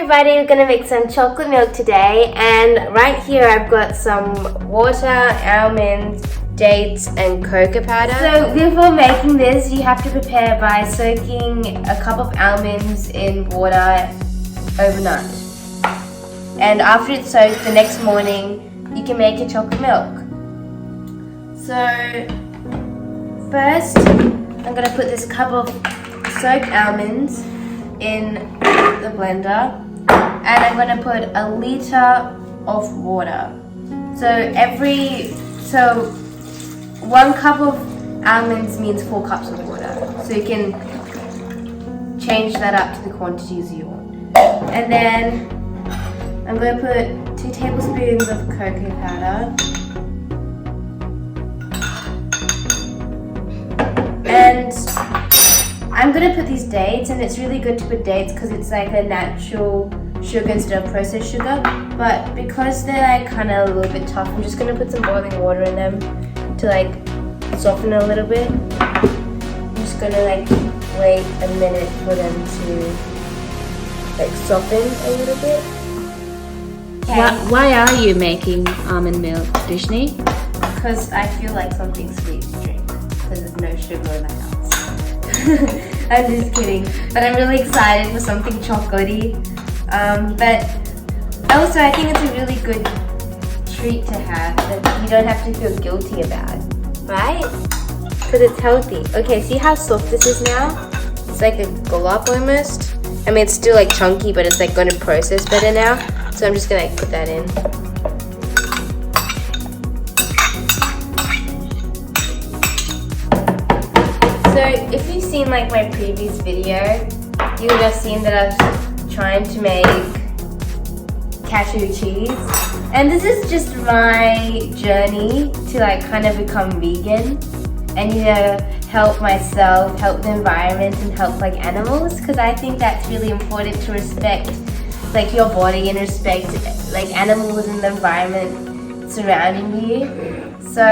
everybody, we're going to make some chocolate milk today, and right here I've got some water, almonds, dates and cocoa powder. So before making this, you have to prepare by soaking a cup of almonds in water overnight. And after it's soaked, the next morning you can make your chocolate milk. So first I'm going to put this cup of soaked almonds in the blender, and I'm going to put a liter of water. So 1 cup of almonds means 4 cups of water. So you can change that up to the quantities you want. And then I'm going to put 2 tablespoons of cocoa powder. And I'm going to put these dates, and it's really good to put dates because it's like a natural sugar instead of processed sugar. But because they're like kind of a little bit tough, I'm just going to put some boiling water in them to like soften a little bit. I'm just going to like wait a minute for them to like soften a little bit. Okay. Why are you making almond milk, Dhishni? Because I feel like something sweet to drink because there's no sugar in the house. I'm just kidding, but I'm really excited for something chocolatey. But also I think it's a really good treat to have that you don't have to feel guilty about, right? Because it's healthy. Okay, see how soft this is now? It's like a glop almost. I mean, it's still like chunky, but it's like going to process better now. So I'm just gonna like put that in. So if you've seen like my previous video, you would have seen that I was trying to make cashew cheese. And this is just my journey to like kind of become vegan and help myself, help the environment and help like animals, because I think that's really important to respect like your body and respect like animals and the environment surrounding you. So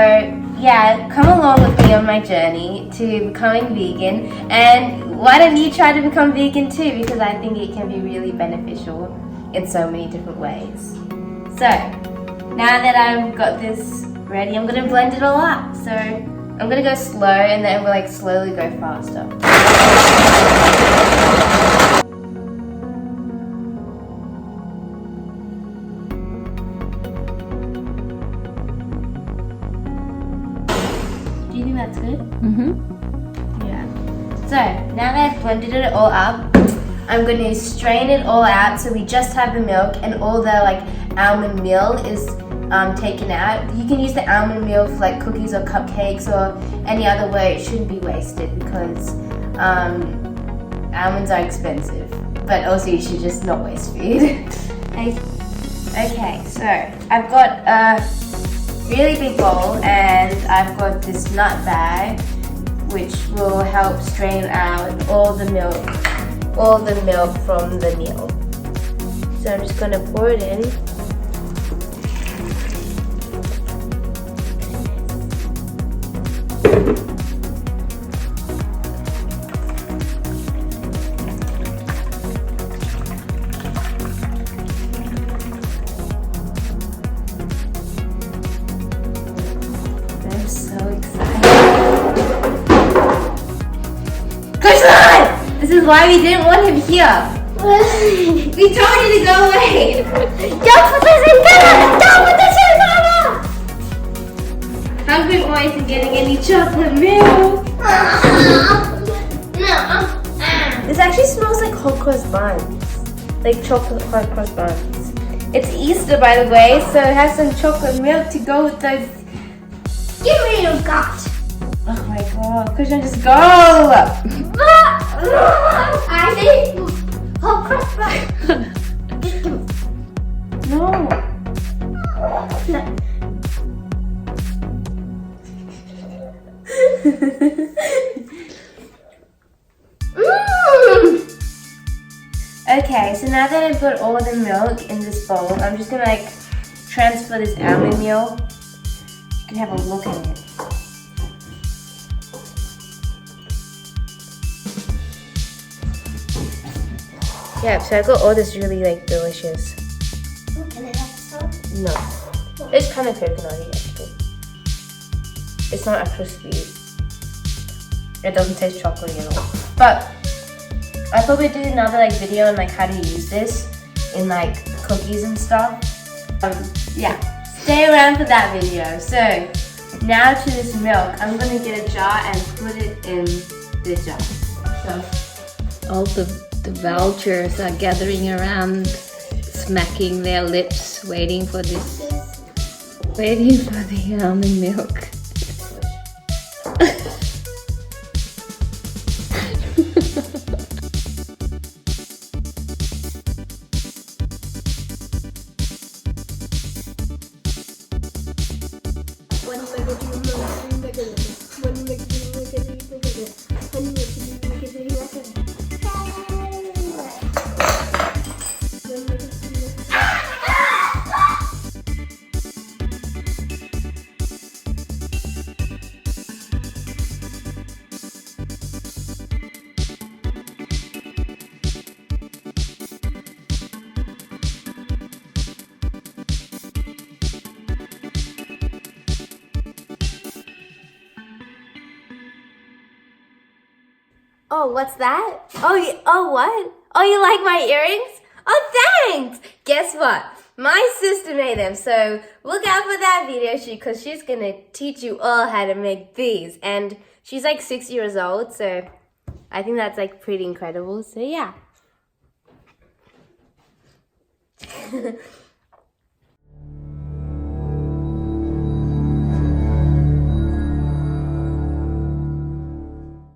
yeah, come along with me on my journey to becoming vegan, and why don't you try to become vegan too, because I think it can be really beneficial in so many different ways. So now that I've got this ready, I'm going to blend it all up. So I'm going to go slow and then we'll like slowly go faster. Do you think that's good? Mm-hmm. Yeah. So now that I've blended it all up, I'm going to strain it all out so we just have the milk and all the like almond meal is taken out. You can use the almond meal for like cookies or cupcakes or any other way. It shouldn't be wasted because almonds are expensive, but also you should just not waste food. Okay, so I've got a really big bowl and I've got this nut bag which will help strain out all the milk from the meal. So I'm just going to pour it in. I'm so excited. This is why we didn't want him here. We told you to go away. Don't put this in camera. Don't put this in camera. Hungry boy isn't getting any chocolate milk. This actually smells like hot cross buns. Like chocolate hot cross buns. It's Easter, by the way, so it has some chocolate milk to go with those. Give me your gut. Oh my god, Christian, just go! I think hot cross buns. No. Okay, so now that I've got all of the milk in this bowl, I'm just gonna like transfer this almond meal. You can have a look at it. Yeah, so I got all this really like delicious. Oh, can I have some? No. It's kind of coconutty actually. It's not actually sweet. It doesn't taste chocolatey at all. But I thought we'd do another like video on like how to use this in like cookies and stuff. Yeah, stay around for that video. So now to this milk. I'm gonna get a jar and put it in the jar. So All the vultures are gathering around, smacking their lips, waiting for the almond milk. oh, what's that? Oh, what? Oh, you like my earrings? Oh, thanks! Guess what? My sister made them, so look out for that video because she's gonna teach you all how to make these. And she's like 6 years old, so I think that's like pretty incredible. So yeah.